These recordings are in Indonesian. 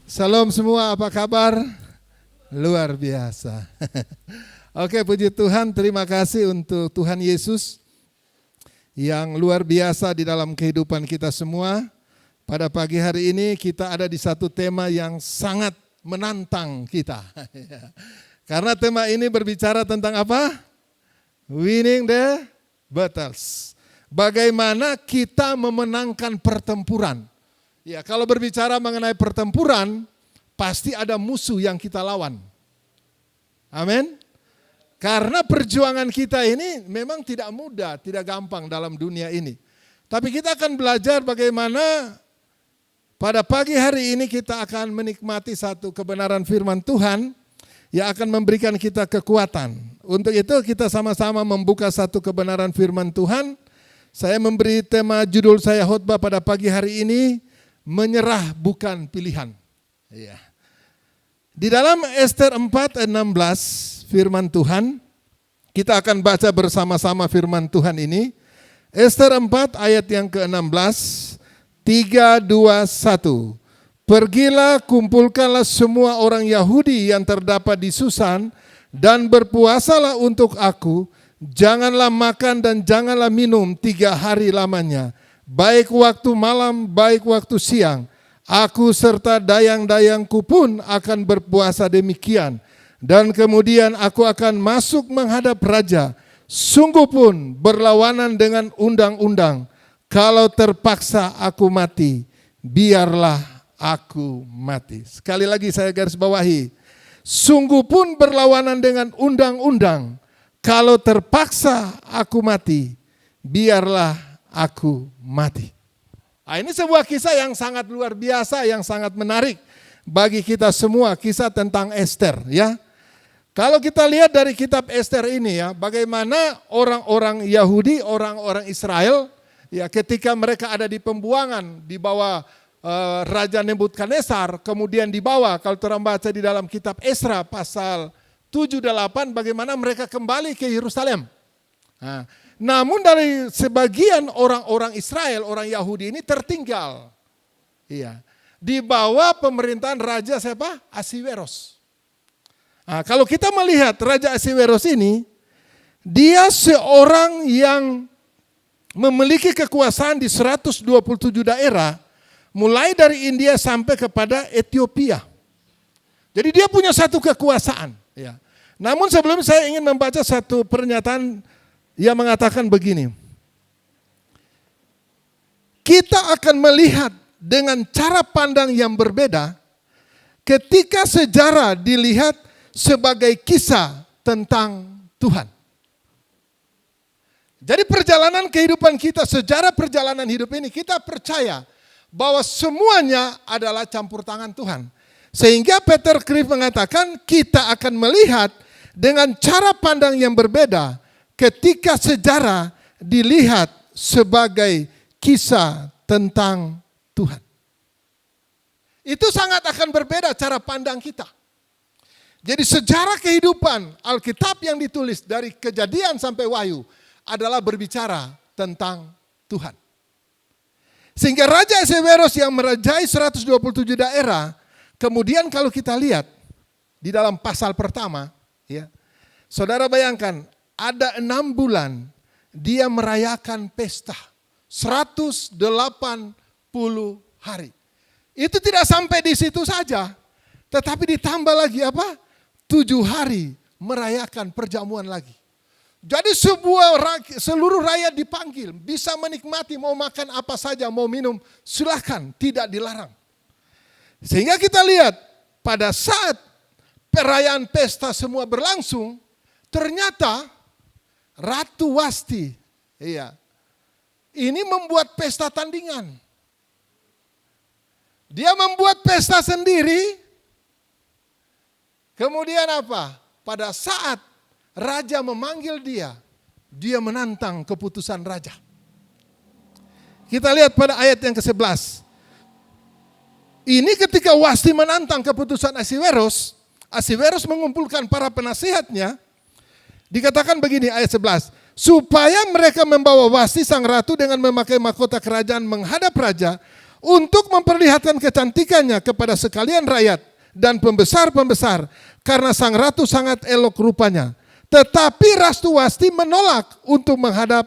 Salam semua, apa kabar? Luar biasa. Oke, puji Tuhan, terima kasih untuk Tuhan Yesus yang luar biasa di dalam kehidupan kita semua. Pada pagi hari ini kita ada di satu tema yang sangat menantang kita. Karena tema ini berbicara tentang apa? Winning the battles. Bagaimana kita memenangkan pertempuran. Ya, kalau berbicara mengenai pertempuran, pasti ada musuh yang kita lawan. Amin. Karena perjuangan kita ini memang tidak mudah, tidak gampang dalam dunia ini. Tapi kita akan belajar bagaimana pada pagi hari ini kita akan menikmati satu kebenaran firman Tuhan yang akan memberikan kita kekuatan. Untuk itu kita sama-sama membuka satu kebenaran firman Tuhan. Saya memberi tema judul saya khotbah pada pagi hari ini, menyerah bukan pilihan. Ya. Di dalam Ester 4:16 firman Tuhan, kita akan baca bersama-sama firman Tuhan ini. Ester 4 ayat yang ke-16, 3, 2, 1. Pergilah, kumpulkanlah semua orang Yahudi yang terdapat di Susan dan berpuasalah untuk aku. Janganlah makan dan janganlah minum 3 hari lamanya. Baik waktu malam, baik waktu siang. Aku serta dayang-dayangku pun akan berpuasa demikian. Dan kemudian aku akan masuk menghadap raja. Sungguh pun berlawanan dengan undang-undang. Kalau terpaksa aku mati, biarlah aku mati. Sekali lagi saya garis bawahi. Sungguh pun berlawanan dengan undang-undang. Kalau terpaksa aku mati, biarlah aku mati. Nah, ini sebuah kisah yang sangat luar biasa, yang sangat menarik bagi kita semua, kisah tentang Ester, ya. Kalau kita lihat dari kitab Ester ini ya, bagaimana orang-orang Yahudi, orang-orang Israel, ya ketika mereka ada di pembuangan di bawah Raja Nebukadnezar, kemudian dibawa, kalau terang baca di dalam kitab Esra pasal 7-8, bagaimana mereka kembali ke Yerusalem. Nah, namun dari sebagian orang-orang Israel, orang Yahudi ini tertinggal. Iya. Di bawah pemerintahan Raja siapa? Ahasweros. Nah, kalau kita melihat Raja Ahasweros ini, dia seorang yang memiliki kekuasaan di 127 daerah, mulai dari India sampai kepada Ethiopia. Jadi dia punya satu kekuasaan. Ya. Namun sebelum saya ingin membaca satu pernyataan yang mengatakan begini, kita akan melihat dengan cara pandang yang berbeda ketika sejarah dilihat sebagai kisah tentang Tuhan. Jadi perjalanan kehidupan kita, sejarah perjalanan hidup ini, kita percaya bahwa semuanya adalah campur tangan Tuhan. Sehingga Peter Kreeft mengatakan kita akan melihat dengan cara pandang yang berbeda ketika sejarah dilihat sebagai kisah tentang Tuhan. Itu sangat akan berbeda cara pandang kita. Jadi sejarah kehidupan Alkitab yang ditulis dari Kejadian sampai Wahyu adalah berbicara tentang Tuhan. Sehingga Raja Ahasweros yang merajai 127 daerah, kemudian kalau kita lihat di dalam pasal pertama, ya, saudara bayangkan, ada 6 bulan dia merayakan pesta. 180 hari. Itu tidak sampai di situ saja. Tetapi ditambah lagi apa? 7 hari merayakan perjamuan lagi. Jadi seluruh rakyat dipanggil. Bisa menikmati, mau makan apa saja, mau minum, silakan, tidak dilarang. Sehingga kita lihat pada saat perayaan pesta semua berlangsung, ternyata Ratu Wasti, iya, ini membuat pesta tandingan. Dia membuat pesta sendiri. Kemudian apa? Pada saat raja memanggil dia, dia menantang keputusan raja. Kita lihat pada ayat yang ke-11. Ini ketika Wasti menantang keputusan Ahasweros, Ahasweros mengumpulkan para penasihatnya. Dikatakan begini ayat 11, supaya mereka membawa Wasti sang ratu dengan memakai mahkota kerajaan menghadap raja. untuk memperlihatkan kecantikannya kepada sekalian rakyat dan pembesar-pembesar, karena sang ratu sangat elok rupanya. Tetapi Ratu Wasti menolak untuk menghadap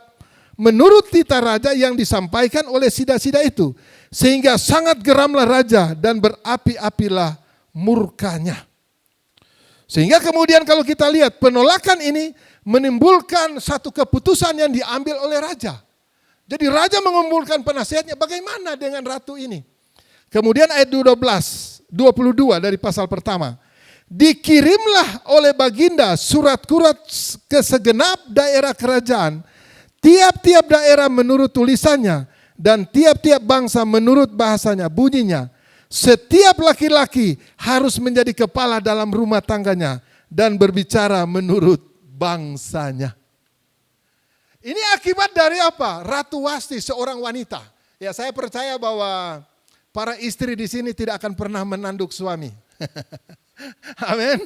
menurut titah raja yang disampaikan oleh sida-sida itu, sehingga sangat geramlah raja dan berapi-apilah murkanya. Sehingga kemudian kalau kita lihat penolakan ini menimbulkan satu keputusan yang diambil oleh raja. Jadi raja mengumpulkan penasihatnya, bagaimana dengan ratu ini? Kemudian ayat 22 dari pasal pertama. Dikirimlah oleh baginda surat-surat ke segenap daerah kerajaan, tiap-tiap daerah menurut tulisannya, dan tiap-tiap bangsa menurut bahasanya. Bunyinya, setiap laki-laki harus menjadi kepala dalam rumah tangganya dan berbicara menurut bangsanya. Ini akibat dari apa? Ratu Wasti, seorang wanita. Ya, saya percaya bahwa para istri di sini tidak akan pernah menanduk suami. Amin.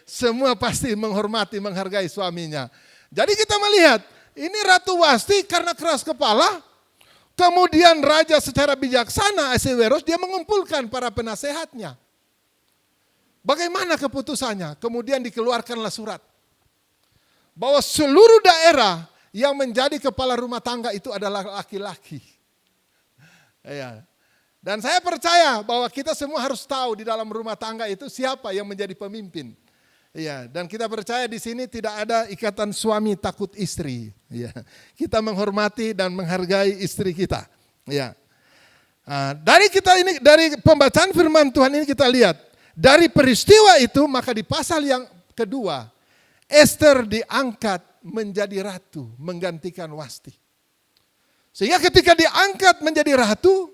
Semua pasti menghormati, menghargai suaminya. Jadi kita melihat, ini Ratu Wasti karena keras kepala, kemudian raja secara bijaksana Ahasiweros dia mengumpulkan para penasehatnya. Bagaimana keputusannya? Kemudian dikeluarkanlah surat bahwa seluruh daerah yang menjadi kepala rumah tangga itu adalah laki-laki. Ya. Dan saya percaya bahwa kita semua harus tahu di dalam rumah tangga itu siapa yang menjadi pemimpin. Ya, dan kita percaya di sini tidak ada ikatan suami takut istri. Ya, kita menghormati dan menghargai istri kita. Ya. Dari pembacaan firman Tuhan ini kita lihat, dari peristiwa itu maka di pasal yang kedua, Ester diangkat menjadi ratu, menggantikan Wasti. Sehingga ketika diangkat menjadi ratu,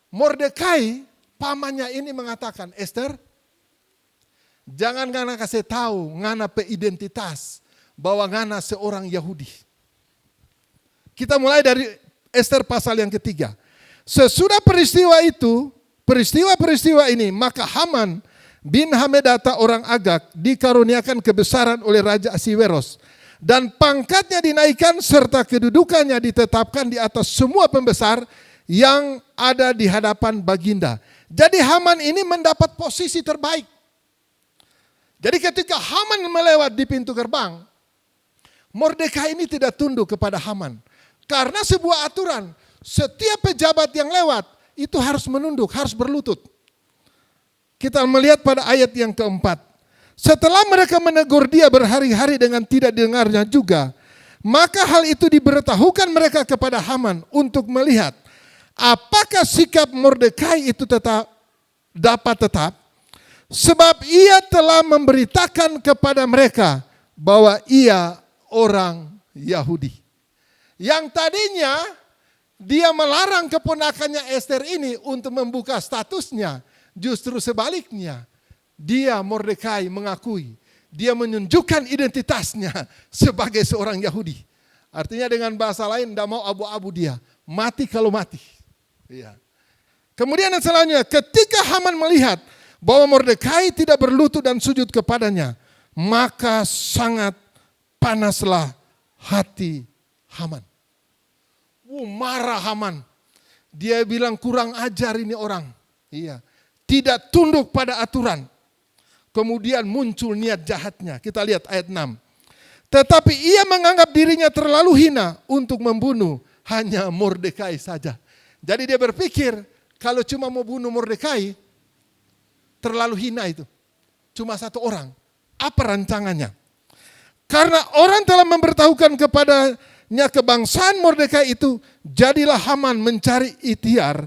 Mordekai pamannya ini mengatakan, Ester, jangan ngana kasih tahu ngana pe identitas bahwa ngana seorang Yahudi. Kita mulai dari Ester pasal yang ketiga. Sesudah peristiwa ini, maka Haman bin Hamedata orang Agag dikaruniakan kebesaran oleh Raja Ahasiweros, dan pangkatnya dinaikkan serta kedudukannya ditetapkan di atas semua pembesar yang ada di hadapan baginda. Jadi Haman ini mendapat posisi terbaik. Jadi ketika Haman melewat di pintu gerbang, Mordekai ini tidak tunduk kepada Haman. Karena sebuah aturan, setiap pejabat yang lewat itu harus menunduk, harus berlutut. Kita melihat pada ayat yang keempat. Setelah mereka menegur dia berhari-hari dengan tidak dengarnya juga, maka hal itu diberitahukan mereka kepada Haman untuk melihat apakah sikap Mordekai itu dapat tetap, sebab ia telah memberitakan kepada mereka bahwa ia orang Yahudi. Yang tadinya dia melarang keponakannya Ester ini untuk membuka statusnya, justru sebaliknya. Dia Mordekai mengakui, dia menunjukkan identitasnya sebagai seorang Yahudi. Artinya dengan bahasa lain, tidak mau abu-abu dia, mati kalau mati. Ya. Kemudian yang selanjutnya, ketika Haman melihat bahwa Mordekai tidak berlutut dan sujud kepadanya, maka sangat panaslah hati Haman. Marah Haman. Dia bilang kurang ajar ini orang. Iya. Tidak tunduk pada aturan. Kemudian muncul niat jahatnya. Kita lihat ayat 6. Tetapi ia menganggap dirinya terlalu hina untuk membunuh hanya Mordekai saja. Jadi dia berpikir kalau cuma mau bunuh Mordekai, terlalu hina itu. Cuma satu orang. Apa rancangannya? Karena orang telah memberitahukan kepadanya kebangsaan Mordekai itu, jadilah Haman mencari ikhtiar,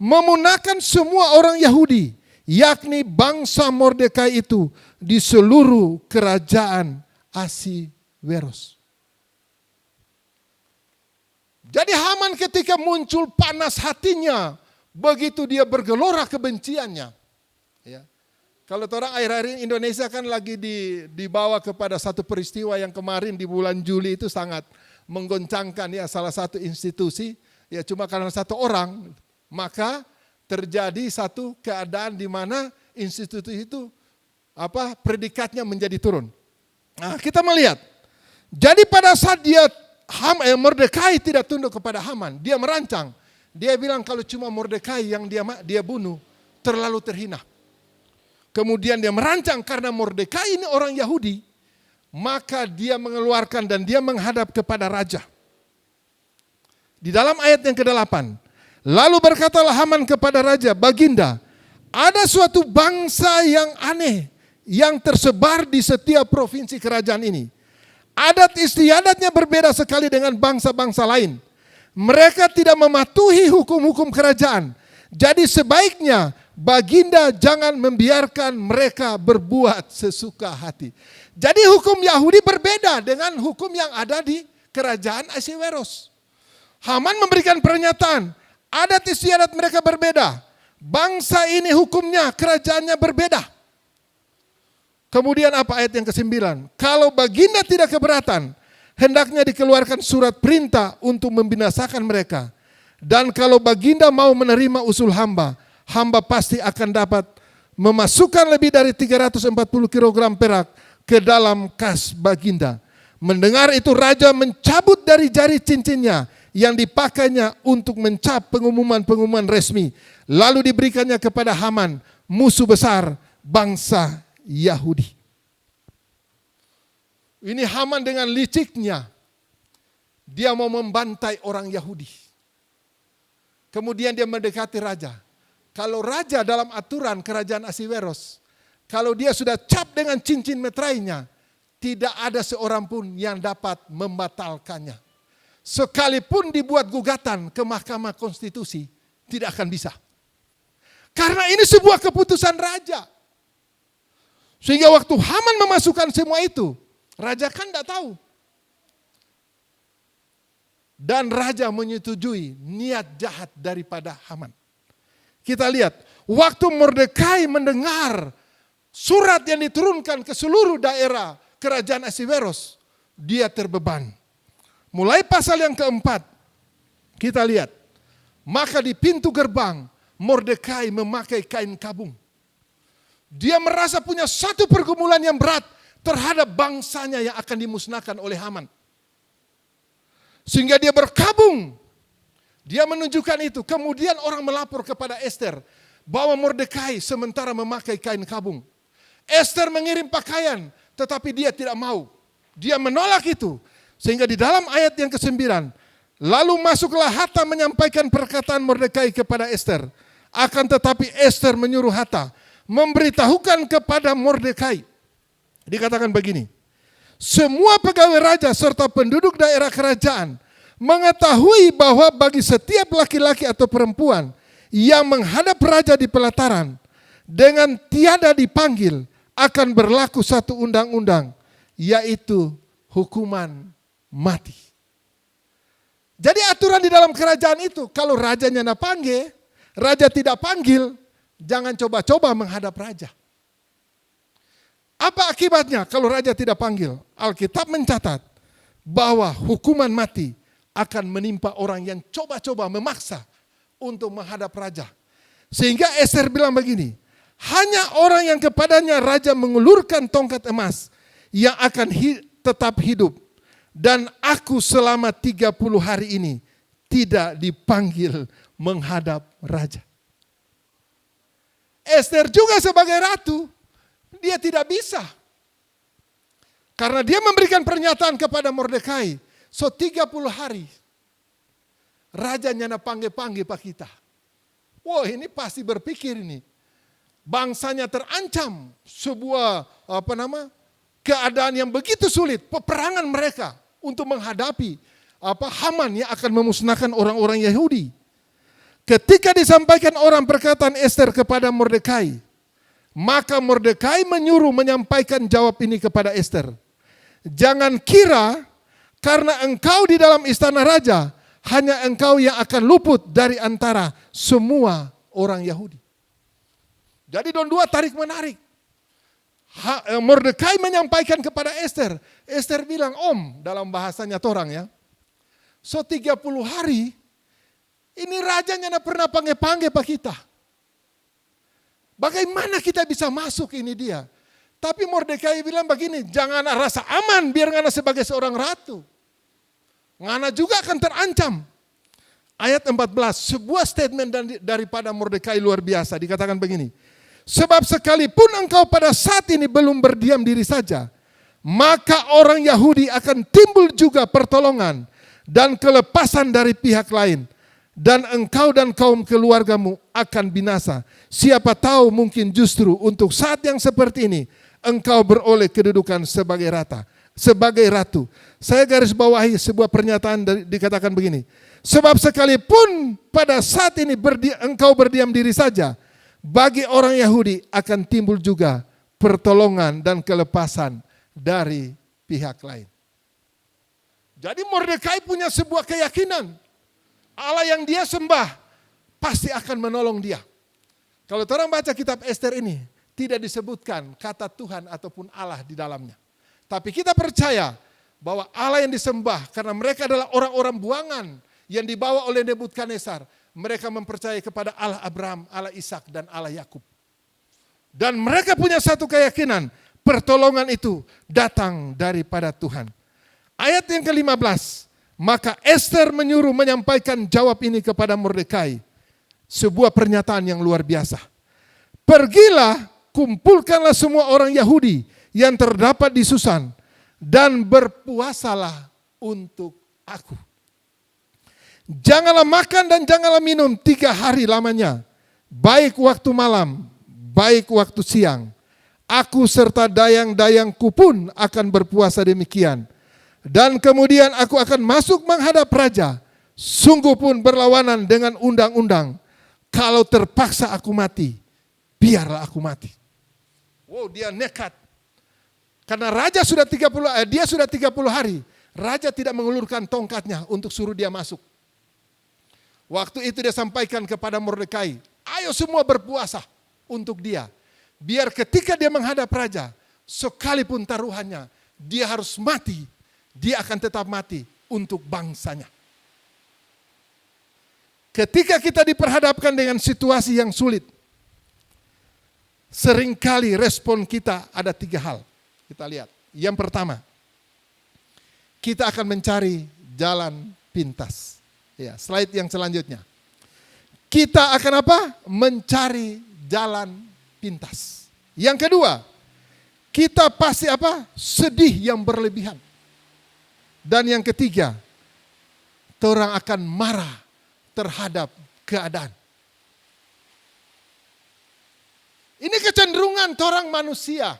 memunahkan semua orang Yahudi, yakni bangsa Mordekai itu di seluruh kerajaan Ahasiweros. Jadi Haman ketika muncul panas hatinya, begitu dia bergelora kebenciannya. Ya. Kalau orang akhir-akhir ini Indonesia kan lagi dibawa kepada satu peristiwa yang kemarin di bulan Juli itu sangat menggoncangkan ya, salah satu institusi, ya cuma karena satu orang, maka terjadi satu keadaan di mana institusi itu predikatnya menjadi turun. Nah, kita melihat. Jadi pada saat Mordekai tidak tunduk kepada Haman, dia merancang. Dia bilang kalau cuma Mordekai yang dia bunuh, terlalu terhina. Kemudian dia merancang karena Mordekai ini orang Yahudi, maka dia mengeluarkan dan dia menghadap kepada raja. Di dalam ayat yang ke-8, lalu berkatalah Haman kepada raja, Baginda, ada suatu bangsa yang aneh yang tersebar di setiap provinsi kerajaan ini. Adat istiadatnya berbeda sekali dengan bangsa-bangsa lain. Mereka tidak mematuhi hukum-hukum kerajaan. Jadi sebaiknya Baginda jangan membiarkan mereka berbuat sesuka hati. Jadi hukum Yahudi berbeda dengan hukum yang ada di kerajaan Ahasiweros. Haman memberikan pernyataan, adat istiadat mereka berbeda. Bangsa ini hukumnya, kerajaannya berbeda. Kemudian apa ayat yang ke-9? Kalau Baginda tidak keberatan, hendaknya dikeluarkan surat perintah untuk membinasakan mereka. Dan kalau Baginda mau menerima usul hamba, hamba pasti akan dapat memasukkan lebih dari 340 kg perak ke dalam kas Baginda. Mendengar itu raja mencabut dari jari cincinnya yang dipakainya untuk mencap pengumuman-pengumuman resmi. Lalu diberikannya kepada Haman, musuh besar bangsa Yahudi. Ini Haman dengan liciknya, dia mau membantai orang Yahudi. Kemudian dia mendekati raja. Kalau raja dalam aturan kerajaan Ahasiweros, kalau dia sudah cap dengan cincin meterainya, tidak ada seorang pun yang dapat membatalkannya. Sekalipun dibuat gugatan ke Mahkamah Konstitusi, tidak akan bisa. Karena ini sebuah keputusan raja. Sehingga waktu Haman memasukkan semua itu, raja kan tidak tahu. Dan raja menyetujui niat jahat daripada Haman. Kita lihat, waktu Mordekai mendengar surat yang diturunkan ke seluruh daerah kerajaan Ahasiweros, dia terbeban. Mulai pasal yang ke-4, kita lihat, maka di pintu gerbang Mordekai memakai kain kabung. Dia merasa punya satu pergumulan yang berat terhadap bangsanya yang akan dimusnahkan oleh Haman. Sehingga dia berkabung. Dia menunjukkan itu. Kemudian orang melapor kepada Ester bahwa Mordekai sementara memakai kain kabung. Ester mengirim pakaian, tetapi dia tidak mau. Dia menolak itu. Sehingga di dalam ayat yang ke-9, lalu masuklah Hatta menyampaikan perkataan Mordekai kepada Ester. Akan tetapi Ester menyuruh Hatta memberitahukan kepada Mordekai. Dikatakan begini, semua pegawai raja serta penduduk daerah kerajaan mengetahui bahwa bagi setiap laki-laki atau perempuan yang menghadap raja di pelataran dengan tiada dipanggil akan berlaku satu undang-undang, yaitu hukuman mati. Jadi aturan di dalam kerajaan itu, kalau rajanya tidak panggil, raja tidak panggil, jangan coba-coba menghadap raja. Apa akibatnya kalau raja tidak panggil? Alkitab mencatat bahwa hukuman mati akan menimpa orang yang coba-coba memaksa untuk menghadap raja. Sehingga Ester bilang begini, hanya orang yang kepadanya raja mengulurkan tongkat emas yang akan tetap hidup. Dan aku selama 30 hari ini tidak dipanggil menghadap raja. Ester juga sebagai ratu, dia tidak bisa. Karena dia memberikan pernyataan kepada Mordekai, so 30 hari raja nyana panggil-panggil pak kita. Wah, ini pasti berpikir ini. Bangsanya terancam sebuah keadaan yang begitu sulit, peperangan mereka untuk menghadapi Haman yang akan memusnahkan orang-orang Yahudi. Ketika disampaikan orang perkataan Ester kepada Mordekai, maka Mordekai menyuruh menyampaikan jawab ini kepada Ester. Jangan kira karena engkau di dalam istana raja, hanya engkau yang akan luput dari antara semua orang Yahudi. Jadi dua tarik menarik. Mordekai menyampaikan kepada Ester. Ester bilang, Om, dalam bahasanya torang ya. So 30 hari, ini rajanya tidak pernah panggil-panggil pak kita. Bagaimana kita bisa masuk ini dia? Tapi Mordekai bilang begini, jangan rasa aman biar ngana sebagai seorang ratu. Ngana juga akan terancam. ayat 14, sebuah statement daripada Mordekai luar biasa, dikatakan begini. Sebab sekalipun engkau pada saat ini belum berdiam diri saja, maka orang Yahudi akan timbul juga pertolongan dan kelepasan dari pihak lain. Dan engkau dan kaum keluargamu akan binasa. Siapa tahu mungkin justru untuk saat yang seperti ini, engkau beroleh kedudukan sebagai ratu. Saya garis bawahi sebuah pernyataan dikatakan begini. Sebab sekalipun pada saat ini engkau berdiam diri saja, bagi orang Yahudi akan timbul juga pertolongan dan kelepasan dari pihak lain. Jadi Mordekai punya sebuah keyakinan. Allah yang dia sembah pasti akan menolong dia. Kalau orang baca kitab Ester ini, tidak disebutkan kata Tuhan ataupun Allah di dalamnya. Tapi kita percaya bahwa Allah yang disembah karena mereka adalah orang-orang buangan yang dibawa oleh Nebukadnezar. Mereka mempercayai kepada Allah Abraham, Allah Ishak dan Allah Yakub. Dan mereka punya satu keyakinan, pertolongan itu datang daripada Tuhan. Ayat yang ke-15. Maka Ester menyuruh menyampaikan jawab ini kepada Mordekai. Sebuah pernyataan yang luar biasa. Pergilah, kumpulkanlah semua orang Yahudi yang terdapat di Susan dan berpuasalah untuk aku. Janganlah makan dan janganlah minum 3 hari lamanya, baik waktu malam, baik waktu siang. Aku serta dayang-dayangku pun akan berpuasa demikian. Dan kemudian aku akan masuk menghadap raja, sungguh pun berlawanan dengan undang-undang. Kalau terpaksa aku mati, biarlah aku mati. Wow, dia nekat. Karena raja sudah 30 hari, raja tidak mengulurkan tongkatnya untuk suruh dia masuk. Waktu itu dia sampaikan kepada Mordekai, ayo semua berpuasa untuk dia. Biar ketika dia menghadap raja, sekalipun taruhannya, dia harus mati. Dia akan tetap mati untuk bangsanya. Ketika kita diperhadapkan dengan situasi yang sulit, seringkali respon kita ada 3 hal. Kita lihat. Yang pertama, kita akan mencari jalan pintas. Ya, slide yang selanjutnya. Kita akan apa? Mencari jalan pintas. Yang kedua, kita pasti apa? Sedih yang berlebihan. Dan yang ketiga, orang akan marah terhadap keadaan. Ini kecenderungan orang manusia.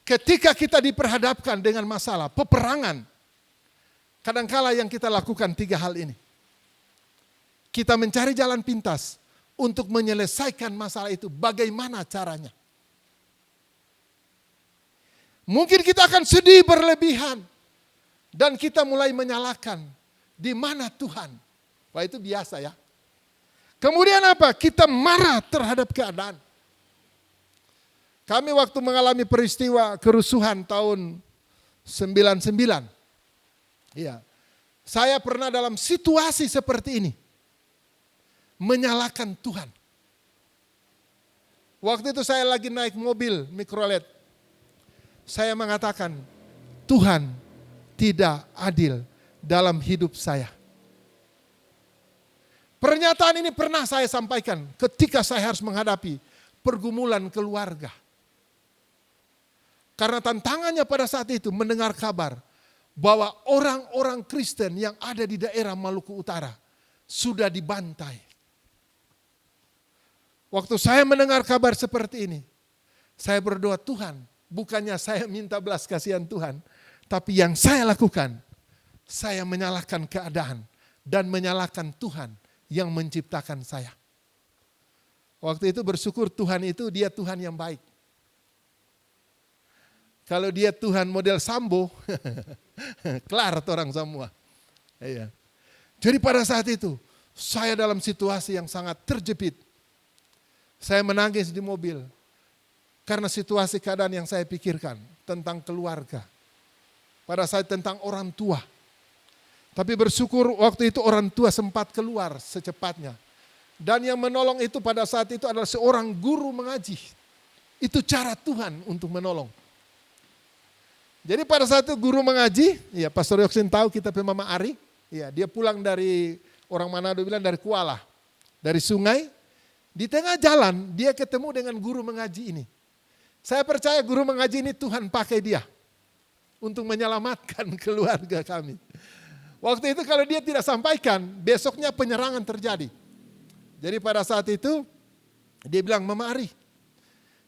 Ketika kita diperhadapkan dengan masalah, peperangan, kadangkala yang kita lakukan 3 hal ini. Kita mencari jalan pintas untuk menyelesaikan masalah itu. Bagaimana caranya? Mungkin kita akan sedih berlebihan. Dan kita mulai menyalahkan, di mana Tuhan? Wah, itu biasa ya. Kemudian apa? Kita marah terhadap keadaan. Kami waktu mengalami peristiwa kerusuhan tahun 99. Iya. Saya pernah dalam situasi seperti ini. Menyalahkan Tuhan. Waktu itu saya lagi naik mobil mikrolet. Saya mengatakan, Tuhan tidak adil dalam hidup saya. Pernyataan ini pernah saya sampaikan ketika saya harus menghadapi pergumulan keluarga. Karena tantangannya pada saat itu mendengar kabar bahwa orang-orang Kristen yang ada di daerah Maluku Utara sudah dibantai. Waktu saya mendengar kabar seperti ini, saya berdoa, Tuhan, bukannya saya minta belas kasihan Tuhan, tapi yang saya lakukan, saya menyalahkan keadaan dan menyalahkan Tuhan yang menciptakan saya. Waktu itu bersyukur Tuhan itu dia Tuhan yang baik. Kalau dia Tuhan model Sambo, kelar orang semua. Iya. Jadi pada saat itu, saya dalam situasi yang sangat terjepit. Saya menangis di mobil. Karena situasi keadaan yang saya pikirkan tentang keluarga. Pada saat tentang orang tua. Tapi bersyukur waktu itu orang tua sempat keluar secepatnya. Dan yang menolong itu pada saat itu adalah seorang guru mengaji. Itu cara Tuhan untuk menolong. Jadi pada saat itu guru mengaji, ya Pastor Yoksin tahu kita Mama Ari, ya dia pulang dari Orang Manado bilang dari Kuala, dari sungai. Di tengah jalan dia ketemu dengan guru mengaji ini. Saya percaya guru mengaji ini Tuhan pakai dia untuk menyelamatkan keluarga kami. Waktu itu kalau dia tidak sampaikan, besoknya penyerangan terjadi. Jadi pada saat itu dia bilang, Mama Ari,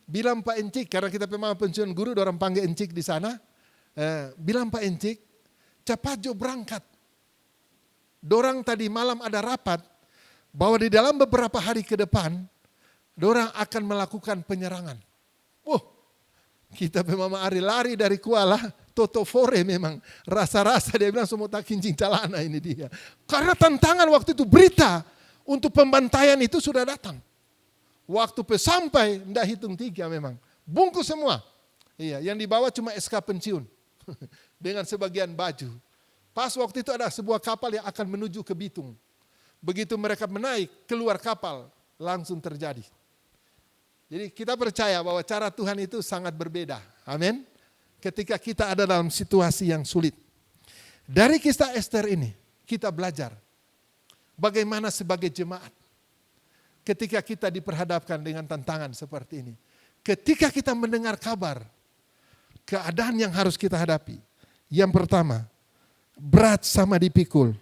bilang Pak Encik, karena kita memang pensiun guru, orang panggil Encik di sana. Bilang Pak Encik, cepat jo berangkat. Dorang tadi malam ada rapat, bahwa di dalam beberapa hari ke depan, dorang akan melakukan penyerangan. Kita memang Ari lari dari Kuala, Toto Fore memang. Rasa-rasa dia bilang semua tak kincing calana ini dia. Karena tantangan waktu itu berita untuk pembantaian itu sudah datang. Waktu sampai, tidak hitung 3 memang. Bungkus semua. Iya, yang dibawa cuma SK pensiun. Dengan sebagian baju. Pas waktu itu ada sebuah kapal yang akan menuju ke Bitung. Begitu mereka menaik, keluar kapal, langsung terjadi. Jadi kita percaya bahwa cara Tuhan itu sangat berbeda. Amin. Ketika kita ada dalam situasi yang sulit. Dari kisah Esther ini, kita belajar bagaimana sebagai jemaat. Ketika kita diperhadapkan dengan tantangan seperti ini. Ketika kita mendengar kabar, keadaan yang harus kita hadapi. Yang pertama, berat sama dipikul,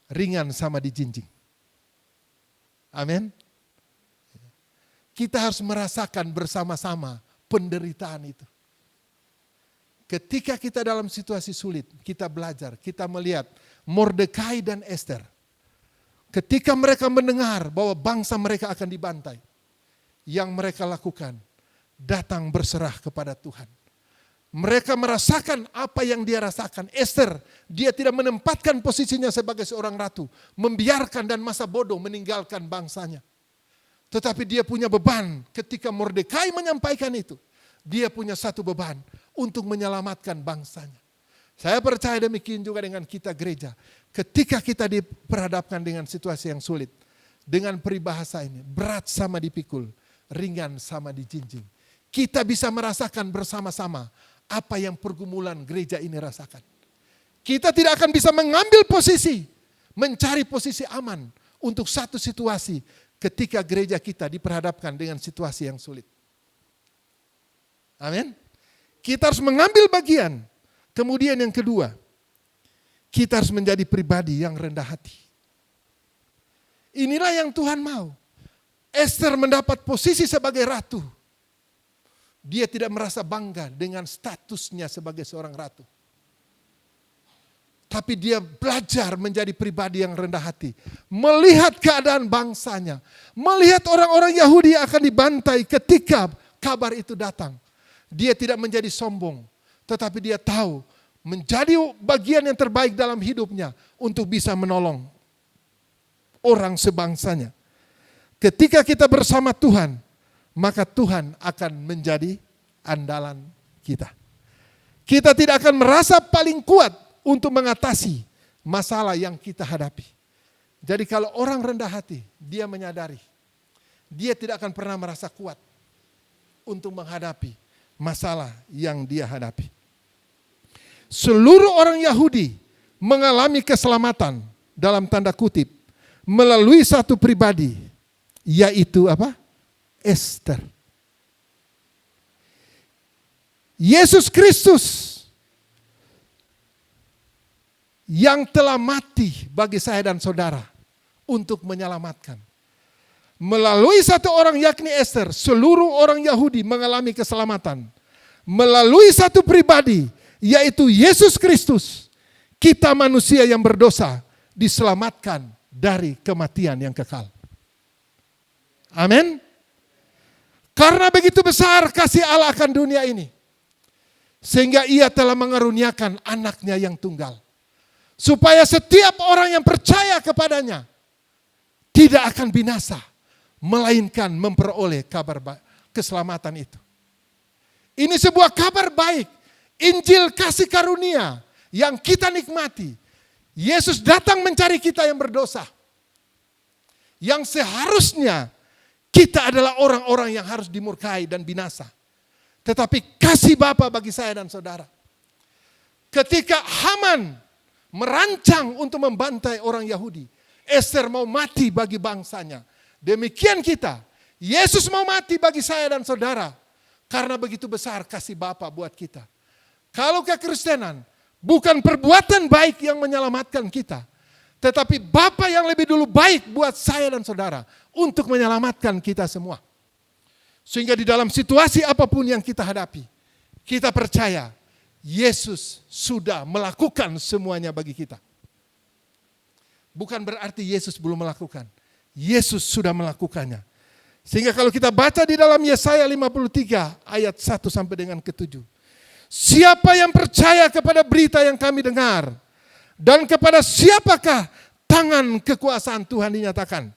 ringan sama dijinjing. Amin. Kita harus merasakan bersama-sama penderitaan itu. Ketika kita dalam situasi sulit, kita belajar, kita melihat Mordekai dan Esther. Ketika mereka mendengar bahwa bangsa mereka akan dibantai, yang mereka lakukan, datang berserah kepada Tuhan. Mereka merasakan apa yang dia rasakan. Esther, dia tidak menempatkan posisinya sebagai seorang ratu. Membiarkan dan masa bodoh meninggalkan bangsanya. Tetapi dia punya beban ketika Mordekai menyampaikan itu. Dia punya satu beban untuk menyelamatkan bangsanya. Saya percaya demikian juga dengan kita gereja. Ketika kita diperhadapkan dengan situasi yang sulit. Dengan peribahasa ini, berat sama dipikul, ringan sama dijinjing. Kita bisa merasakan bersama-sama apa yang pergumulan gereja ini rasakan. Kita tidak akan bisa mengambil posisi, mencari posisi aman untuk satu situasi ketika gereja kita diperhadapkan dengan situasi yang sulit. Amin. Kita harus mengambil bagian. Kemudian yang kedua, kita harus menjadi pribadi yang rendah hati. Inilah yang Tuhan mau. Esther mendapat posisi sebagai ratu. Dia tidak merasa bangga dengan statusnya sebagai seorang ratu. Tapi dia belajar menjadi pribadi yang rendah hati. Melihat keadaan bangsanya. Melihat orang-orang Yahudi akan dibantai ketika kabar itu datang. Dia tidak menjadi sombong. Tetapi dia tahu menjadi bagian yang terbaik dalam hidupnya untuk bisa menolong orang sebangsanya. Ketika kita bersama Tuhan, maka Tuhan akan menjadi andalan kita. Kita tidak akan merasa paling kuat untuk mengatasi masalah yang kita hadapi. Jadi kalau orang rendah hati, dia menyadari, dia tidak akan pernah merasa kuat untuk menghadapi masalah yang dia hadapi. Seluruh orang Yahudi mengalami keselamatan dalam tanda kutip melalui satu pribadi, yaitu apa? Esther. Yesus Kristus yang telah mati bagi saya dan saudara untuk menyelamatkan. Melalui satu orang yakni Esther, seluruh orang Yahudi mengalami keselamatan. Melalui satu pribadi, yaitu Yesus Kristus, kita manusia yang berdosa diselamatkan dari kematian yang kekal. Amin. Karena begitu besar kasih Allah akan dunia ini, sehingga ia telah mengaruniakan anaknya yang tunggal. Supaya setiap orang yang percaya kepadanya tidak akan binasa, melainkan memperoleh kabar keselamatan itu. Ini sebuah kabar baik, Injil kasih karunia yang kita nikmati. Yesus datang mencari kita yang berdosa. Yang seharusnya kita adalah orang-orang yang harus dimurkai dan binasa. Tetapi kasih Bapa bagi saya dan saudara. Ketika Haman merancang untuk membantai orang Yahudi, Ester mau mati bagi bangsanya. Demikian kita. Yesus mau mati bagi saya dan saudara. Karena begitu besar kasih Bapa buat kita. Kalau kekristenan bukan perbuatan baik yang menyelamatkan kita. Tetapi Bapa yang lebih dulu baik buat saya dan saudara. Untuk menyelamatkan kita semua. Sehingga di dalam situasi apapun yang kita hadapi. Kita percaya Yesus sudah melakukan semuanya bagi kita. Bukan berarti Yesus belum melakukan. Yesus sudah melakukannya. Sehingga kalau kita baca di dalam Yesaya 53 ayat 1 sampai dengan ke-7. Siapa yang percaya kepada berita yang kami dengar. Dan kepada siapakah tangan kekuasaan Tuhan dinyatakan.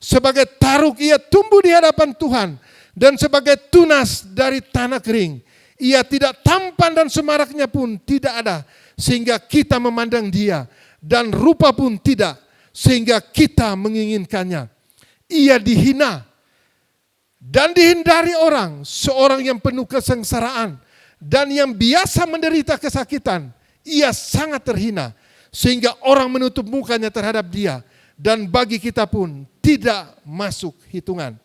Sebagai taruk ia tumbuh di hadapan Tuhan. Dan sebagai tunas dari tanah kering. Ia tidak tampan dan semaraknya pun tidak ada. Sehingga kita memandang dia. Dan rupa pun tidak, sehingga kita menginginkannya. Ia dihina dan dihindari orang, seorang yang penuh kesengsaraan dan yang biasa menderita kesakitan. Ia sangat terhina, sehingga orang menutup mukanya terhadap dia, dan bagi kita pun tidak masuk hitungan.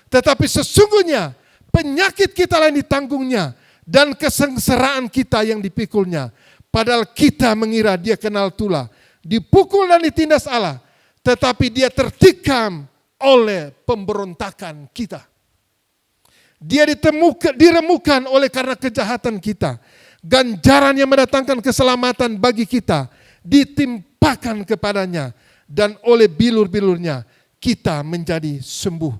Tetapi sesungguhnya penyakit kita yang ditanggungnya, dan kesengsaraan kita yang dipikulnya. Padahal kita mengira dia kenal tula, dipukul dan ditindas Allah, tetapi dia tertikam oleh pemberontakan kita. Dia diremukan oleh karena kejahatan kita. Ganjaran yang mendatangkan keselamatan bagi kita ditimpakan kepadanya, dan oleh bilur-bilurnya kita menjadi sembuh.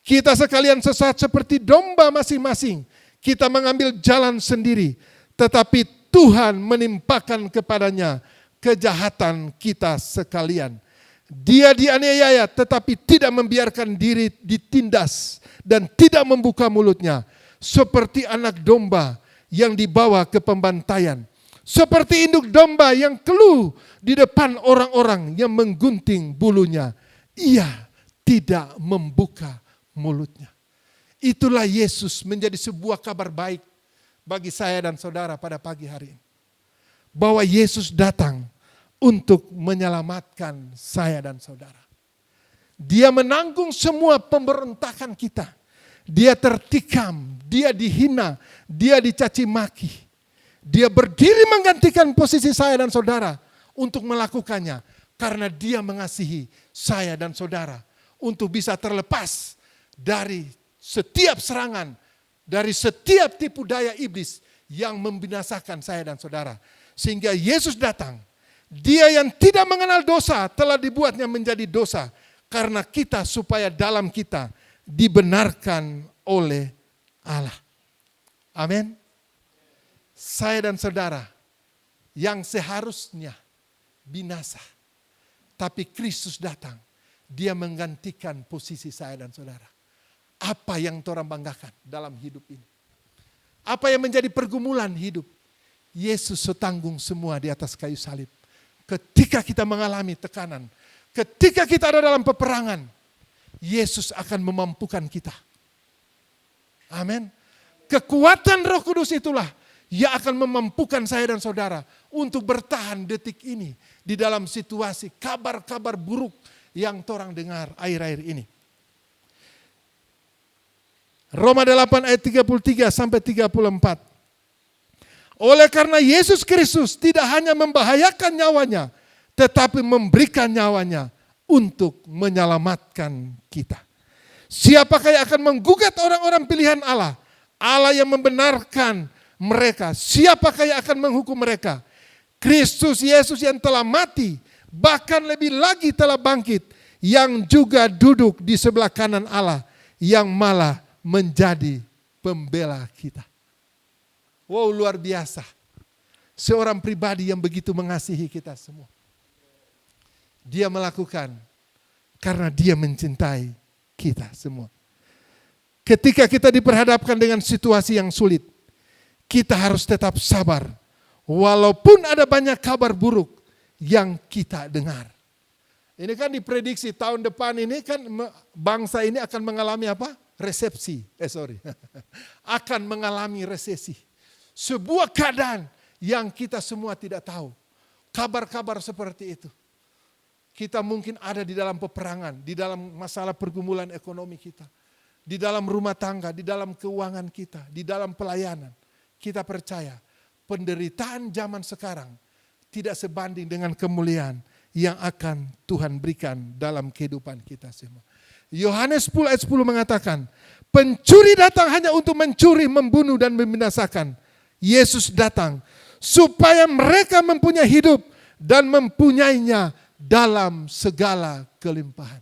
Kita sekalian sesat seperti domba masing-masing. Kita mengambil jalan sendiri, tetapi Tuhan menimpakan kepadanya kejahatan kita sekalian. Dia dianiaya tetapi tidak membiarkan diri ditindas dan tidak membuka mulutnya. Seperti anak domba yang dibawa ke pembantaian. Seperti induk domba yang keluh di depan orang-orang yang menggunting bulunya. Ia tidak membuka mulutnya. Itulah Yesus menjadi sebuah kabar baik bagi saya dan saudara pada pagi hari ini. Bahwa Yesus datang untuk menyelamatkan saya dan saudara. Dia menanggung semua pemberontakan kita. Dia tertikam, dia dihina, dia dicaci maki. Dia berdiri menggantikan posisi saya dan saudara untuk melakukannya. Karena dia mengasihi saya dan saudara untuk bisa terlepas dari setiap serangan, dari setiap tipu daya iblis yang membinasakan saya dan saudara. Sehingga Yesus datang. Dia yang tidak mengenal dosa telah dibuatnya menjadi dosa. Karena kita, supaya dalam kita dibenarkan oleh Allah. Amin. Saya dan saudara yang seharusnya binasa. Tapi Kristus datang. Dia menggantikan posisi saya dan saudara. Apa yang orang banggakan dalam hidup ini? Apa yang menjadi pergumulan hidup? Yesus setanggung semua di atas kayu salib. Ketika kita mengalami tekanan, ketika kita ada dalam peperangan, Yesus akan memampukan kita. Amin. Kekuatan Roh Kudus itulah yang akan memampukan saya dan saudara untuk bertahan detik ini di dalam situasi kabar-kabar buruk yang orang dengar akhir-akhir ini. Roma 8 ayat 33 sampai 34. Oleh karena Yesus Kristus tidak hanya membahayakan nyawanya, tetapi memberikan nyawanya untuk menyelamatkan kita. Siapakah yang akan menggugat orang-orang pilihan Allah? Allah yang membenarkan mereka. Siapakah yang akan menghukum mereka? Kristus Yesus yang telah mati, bahkan lebih lagi telah bangkit, yang juga duduk di sebelah kanan Allah, yang malah menjadi pembela kita. Wow, luar biasa. Seorang pribadi yang begitu mengasihi kita semua. Dia melakukan karena dia mencintai kita semua. Ketika kita diperhadapkan dengan situasi yang sulit, kita harus tetap sabar. Walaupun ada banyak kabar buruk yang kita dengar. Ini kan diprediksi tahun depan ini kan bangsa ini akan mengalami apa? Akan mengalami resesi. Sebuah keadaan yang kita semua tidak tahu. Kabar-kabar seperti itu. Kita mungkin ada di dalam peperangan, di dalam masalah pergumulan ekonomi kita, di dalam rumah tangga, di dalam keuangan kita, di dalam pelayanan. Kita percaya penderitaan zaman sekarang tidak sebanding dengan kemuliaan yang akan Tuhan berikan dalam kehidupan kita semua. Yohanes 10 ayat 10 mengatakan, pencuri datang hanya untuk mencuri, membunuh dan membinasakan. Yesus datang supaya mereka mempunyai hidup dan mempunyainya dalam segala kelimpahan.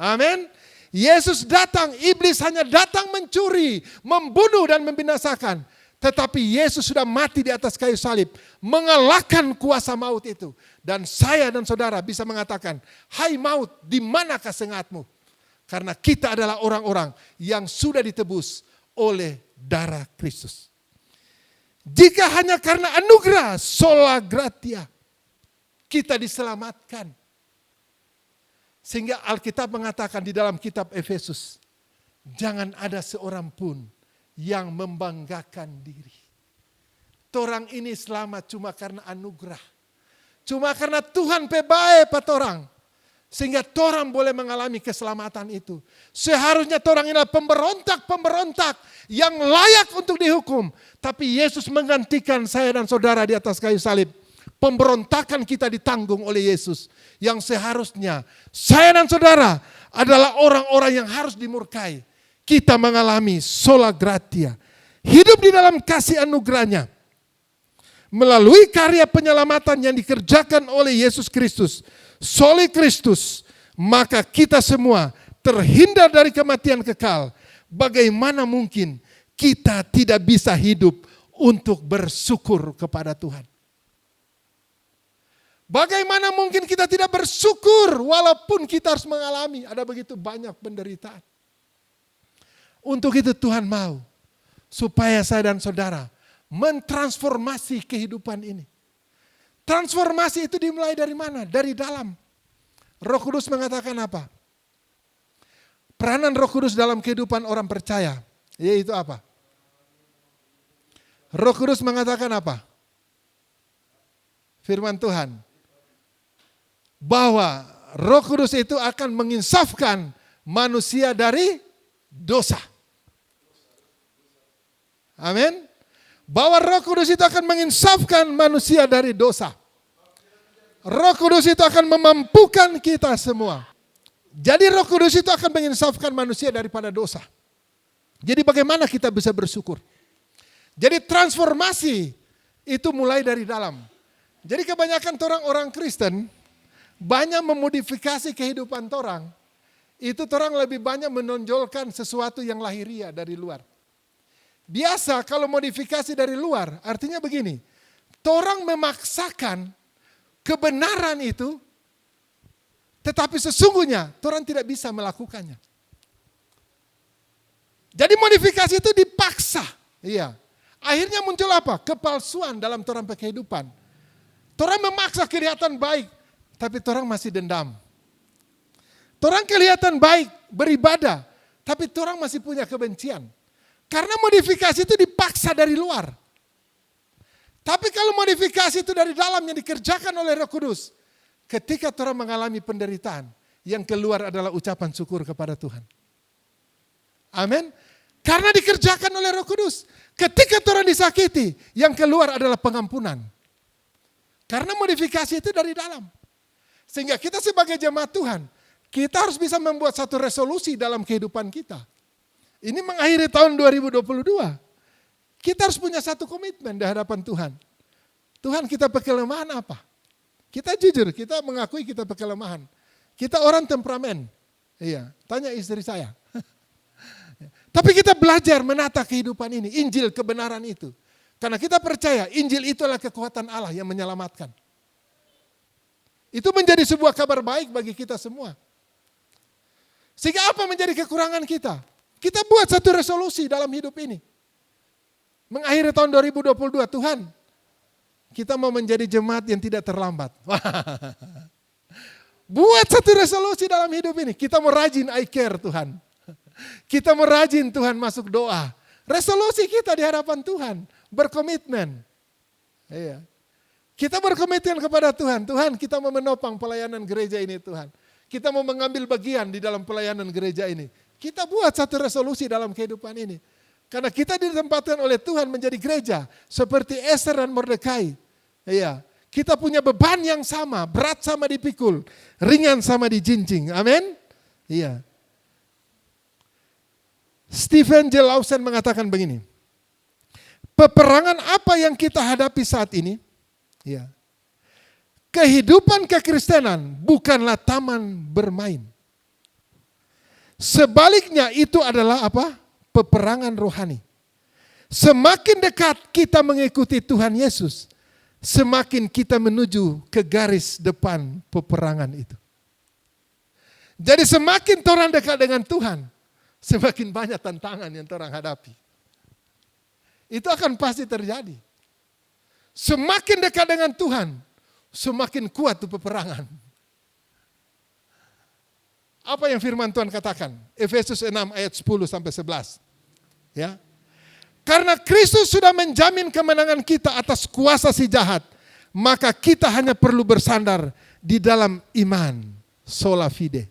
Amin. Yesus datang, iblis hanya datang mencuri, membunuh dan membinasakan. Tetapi Yesus sudah mati di atas kayu salib, mengalahkan kuasa maut itu. Dan saya dan saudara bisa mengatakan, hai maut, di manakah sengatmu? Karena kita adalah orang-orang yang sudah ditebus oleh darah Kristus. Jika hanya karena anugerah, sola gratia, kita diselamatkan. Sehingga Alkitab mengatakan di dalam kitab Efesus, jangan ada seorang pun yang membanggakan diri. Torang ini selamat cuma karena anugerah. Cuma karena Tuhan pebae patorang. Sehingga torang boleh mengalami keselamatan itu. Seharusnya torang inilah pemberontak-pemberontak yang layak untuk dihukum. Tapi Yesus menggantikan saya dan saudara di atas kayu salib. Pemberontakan kita ditanggung oleh Yesus. Yang seharusnya saya dan saudara adalah orang-orang yang harus dimurkai. Kita mengalami sola gratia. Hidup di dalam kasih anugerahnya. Melalui karya penyelamatan yang dikerjakan oleh Yesus Kristus. Soli Kristus, maka kita semua terhindar dari kematian kekal. Bagaimana mungkin kita tidak bisa hidup untuk bersyukur kepada Tuhan? Bagaimana mungkin kita tidak bersyukur walaupun kita harus mengalami ada begitu banyak penderitaan? Untuk itu Tuhan mau supaya saya dan saudara mentransformasi kehidupan ini. Transformasi itu dimulai dari mana? Dari dalam. Roh Kudus mengatakan apa? Peranan Roh Kudus dalam kehidupan orang percaya, yaitu apa? Roh Kudus mengatakan apa? Firman Tuhan. Bahwa Roh Kudus itu akan menginsafkan manusia dari dosa. Amin. Bahwa Roh Kudus itu akan menginsafkan manusia dari dosa. Roh Kudus itu akan memampukan kita semua. Jadi Roh Kudus itu akan menginsafkan manusia daripada dosa. Jadi bagaimana kita bisa bersyukur? Jadi transformasi itu mulai dari dalam. Jadi kebanyakan orang Kristen banyak memodifikasi kehidupan orang. Itu orang lebih banyak menonjolkan sesuatu yang lahiria dari luar. Biasa kalau modifikasi dari luar, artinya begini. Orang memaksakan kebenaran itu, tetapi sesungguhnya orang tidak bisa melakukannya. Jadi modifikasi itu dipaksa. Iya. Akhirnya muncul apa? Kepalsuan dalam orang kehidupan. Orang memaksa kelihatan baik, tapi orang masih dendam. Orang kelihatan baik, beribadah, tapi orang masih punya kebencian. Karena modifikasi itu dipaksa dari luar. Tapi kalau modifikasi itu dari dalam yang dikerjakan oleh Roh Kudus. Ketika orang mengalami penderitaan, yang keluar adalah ucapan syukur kepada Tuhan. Amin. Karena dikerjakan oleh Roh Kudus. Ketika orang disakiti, yang keluar adalah pengampunan. Karena modifikasi itu dari dalam. Sehingga kita sebagai jemaat Tuhan, kita harus bisa membuat satu resolusi dalam kehidupan kita. Ini mengakhiri tahun 2022. Kita harus punya satu komitmen di hadapan Tuhan. Tuhan, kita berkelemahan apa? Kita jujur, kita mengakui kita berkelemahan. Kita orang temperamen. Iya, tanya istri saya. Tapi kita belajar menata kehidupan ini, Injil kebenaran itu. Karena kita percaya Injil itu adalah kekuatan Allah yang menyelamatkan. Itu menjadi sebuah kabar baik bagi kita semua. Sehingga apa menjadi kekurangan kita? Kita buat satu resolusi dalam hidup ini. Mengakhiri tahun 2022, Tuhan, kita mau menjadi jemaat yang tidak terlambat. Buat satu resolusi dalam hidup ini. Kita mau rajin I care Tuhan. Kita mau rajin Tuhan masuk doa. Resolusi kita di hadapan Tuhan. Berkomitmen. Iya. Kita berkomitmen kepada Tuhan. Tuhan, kita mau menopang pelayanan gereja ini Tuhan. Kita mau mengambil bagian di dalam pelayanan gereja ini. Kita buat satu resolusi dalam kehidupan ini. Karena kita ditempatkan oleh Tuhan menjadi gereja. Seperti Ester dan Mordekai. Iya, kita punya beban yang sama. Berat sama dipikul. Ringan sama dijinjing. Amin. Iya. Stephen J. Lawson mengatakan begini. Peperangan apa yang kita hadapi saat ini? Ya. Kehidupan kekristenan bukanlah taman bermain. Sebaliknya itu adalah apa? Peperangan rohani. Semakin dekat kita mengikuti Tuhan Yesus, semakin kita menuju ke garis depan peperangan itu. Jadi semakin orang dekat dengan Tuhan, semakin banyak tantangan yang orang hadapi. Itu akan pasti terjadi. Semakin dekat dengan Tuhan, semakin kuat tuh peperangan. Apa yang firman Tuhan katakan? Efesus 6 ayat 10 sampai 11. Ya. Karena Kristus sudah menjamin kemenangan kita atas kuasa si jahat, maka kita hanya perlu bersandar di dalam iman, sola fide.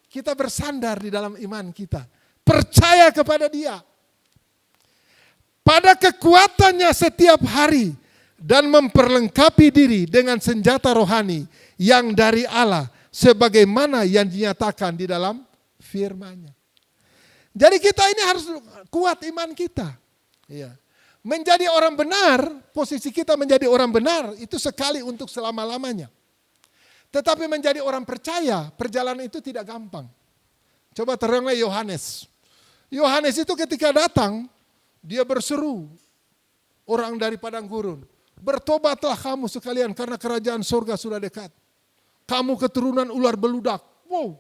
Kita bersandar di dalam iman kita, percaya kepada Dia. Pada kekuatannya setiap hari dan memperlengkapi diri dengan senjata rohani yang dari Allah sebagaimana yang dinyatakan di dalam firman-Nya. Jadi kita ini harus kuat iman kita. Iya. Menjadi orang benar, posisi kita menjadi orang benar itu sekali untuk selama-lamanya. Tetapi menjadi orang percaya, perjalanan itu tidak gampang. Coba teranglah Yohanes. Yohanes itu ketika datang, dia berseru orang dari padang gurun. Bertobatlah kamu sekalian karena kerajaan surga sudah dekat. Kamu keturunan ular beludak. Wow.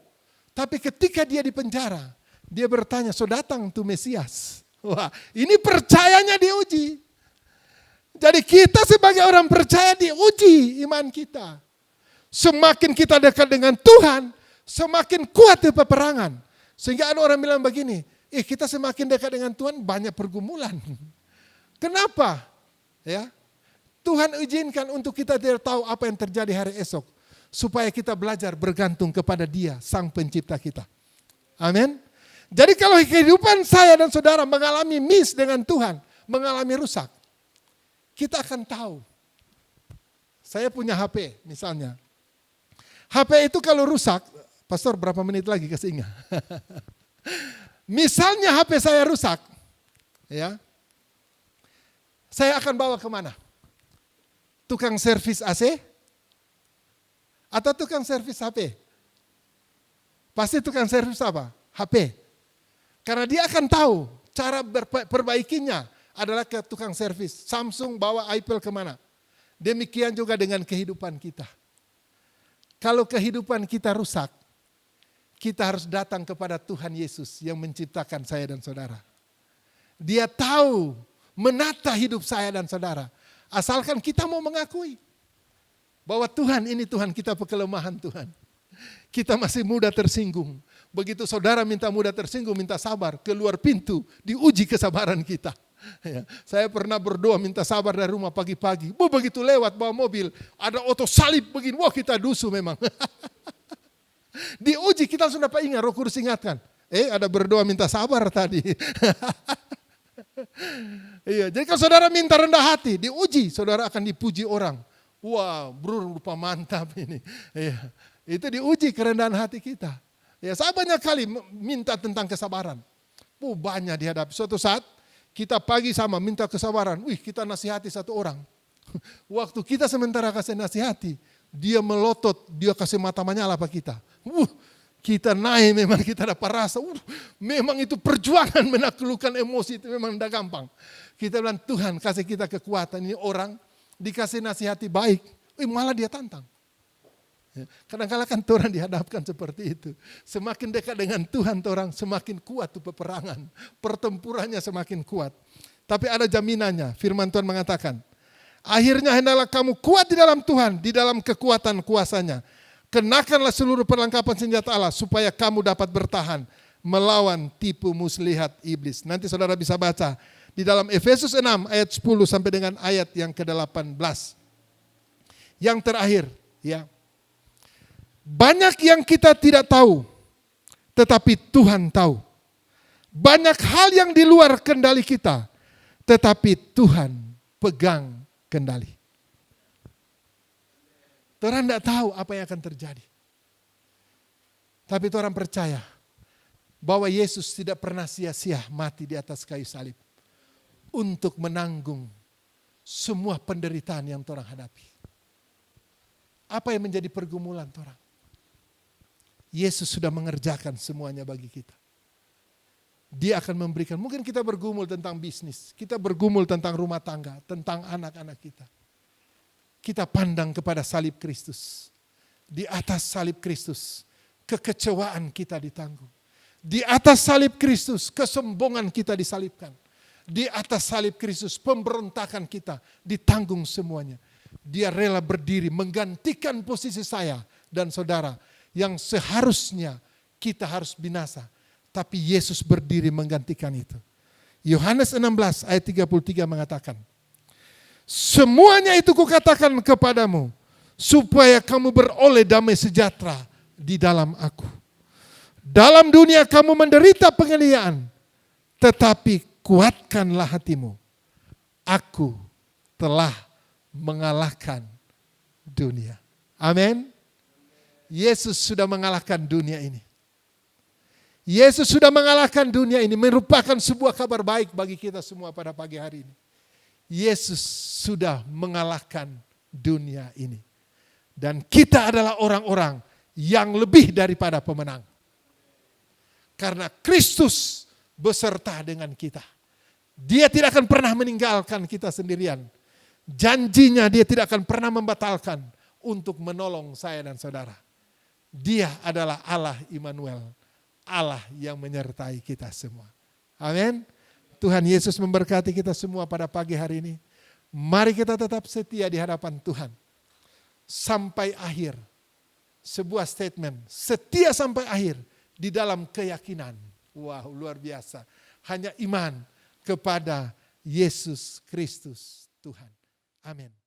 Tapi ketika dia di penjara, dia bertanya, so datang tuh Mesias. Wah, ini percayanya diuji. Jadi kita sebagai orang percaya diuji iman kita. Semakin kita dekat dengan Tuhan, semakin kuat di peperangan. Sehingga ada orang bilang begini, kita semakin dekat dengan Tuhan banyak pergumulan. Kenapa? Ya, Tuhan izinkan untuk kita tidak tahu apa yang terjadi hari esok. Supaya kita belajar bergantung kepada Dia, Sang Pencipta kita. Amin. Jadi kalau kehidupan saya dan saudara mengalami miss dengan Tuhan, mengalami rusak, kita akan tahu. Saya punya HP misalnya. HP itu kalau rusak, Pastor berapa menit lagi kasih ingat. Misalnya HP saya rusak, ya, saya akan bawa kemana? Tukang servis AC? Atau tukang servis HP? Pasti tukang servis apa? HP. Karena dia akan tahu cara perbaikinya adalah ke tukang servis. Samsung bawa iPhone kemana? Demikian juga dengan kehidupan kita. Kalau kehidupan kita rusak, kita harus datang kepada Tuhan Yesus yang menciptakan saya dan saudara. Dia tahu menata hidup saya dan saudara. Asalkan kita mau mengakui bahwa Tuhan ini Tuhan kita pekelemahan Tuhan. Kita masih mudah tersinggung. Begitu saudara minta mudah tersinggung, minta sabar. Keluar pintu, diuji kesabaran kita. Ya, saya pernah berdoa minta sabar dari rumah pagi-pagi. Begitu lewat bawa mobil, ada oto salib begini. Wah kita dusu memang. Diuji kita langsung dapat ingat, Roh Kudus ingatkan. Ada berdoa minta sabar tadi. Iya, jadi kalau saudara minta rendah hati, diuji, saudara akan dipuji orang. Wah, bro, rupa mantap ini. Iya, itu diuji kerendahan hati kita. Ya, saya banyak kali minta tentang kesabaran. Banyak dihadapi. Suatu saat kita pagi sama minta kesabaran. Kita nasihati satu orang. Waktu kita sementara kasih nasihati, dia melotot, dia kasih mata menyala apa kita. Kita naik memang kita dapat rasa. Memang itu perjuangan menaklukkan emosi itu memang tidak gampang. Kita bilang Tuhan kasih kita kekuatan. Ini orang dikasih nasihati baik, malah dia tantang. Kadang-kadang kan orang dihadapkan seperti itu. Semakin dekat dengan Tuhan orang semakin kuat tuh peperangan. Pertempurannya semakin kuat. Tapi ada jaminannya. Firman Tuhan mengatakan, akhirnya hendaklah kamu kuat di dalam Tuhan, di dalam kekuatan kuasanya. Kenakanlah seluruh perlengkapan senjata Allah supaya kamu dapat bertahan melawan tipu muslihat iblis. Nanti saudara bisa baca di dalam Efesus 6 ayat 10 sampai dengan ayat yang ke-18. yang terakhir, ya. Banyak yang kita tidak tahu, tetapi Tuhan tahu. Banyak hal yang di luar kendali kita, tetapi Tuhan pegang kendali. Orang tidak tahu apa yang akan terjadi. Tapi orang percaya bahwa Yesus tidak pernah sia-sia mati di atas kayu salib untuk menanggung semua penderitaan yang orang hadapi. Apa yang menjadi pergumulan orang? Yesus sudah mengerjakan semuanya bagi kita. Dia akan memberikan, mungkin kita bergumul tentang bisnis, kita bergumul tentang rumah tangga, tentang anak-anak kita. Kita pandang kepada salib Kristus. Di atas salib Kristus, kekecewaan kita ditanggung. Di atas salib Kristus, kesombongan kita disalibkan. Di atas salib Kristus, pemberontakan kita ditanggung semuanya. Dia rela berdiri menggantikan posisi saya dan saudara yang seharusnya kita harus binasa. Tapi Yesus berdiri menggantikan itu. Yohanes 16 ayat 33 mengatakan, semuanya itu kukatakan kepadamu, supaya kamu beroleh damai sejahtera di dalam aku. Dalam dunia kamu menderita penganiayaan, tetapi kuatkanlah hatimu. Aku telah mengalahkan dunia. Amin. Yesus sudah mengalahkan dunia ini. Yesus sudah mengalahkan dunia ini, merupakan sebuah kabar baik bagi kita semua pada pagi hari ini. Yesus sudah mengalahkan dunia ini. Dan kita adalah orang-orang yang lebih daripada pemenang. Karena Kristus beserta dengan kita. Dia tidak akan pernah meninggalkan kita sendirian. Janjinya dia tidak akan pernah membatalkan untuk menolong saya dan saudara. Dia adalah Allah Immanuel. Allah yang menyertai kita semua. Amin. Tuhan Yesus memberkati kita semua pada pagi hari ini. Mari kita tetap setia di hadapan Tuhan. Sampai akhir. Sebuah statement. Setia sampai akhir. Di dalam keyakinan. Wow, luar biasa. Hanya iman kepada Yesus Kristus Tuhan. Amin.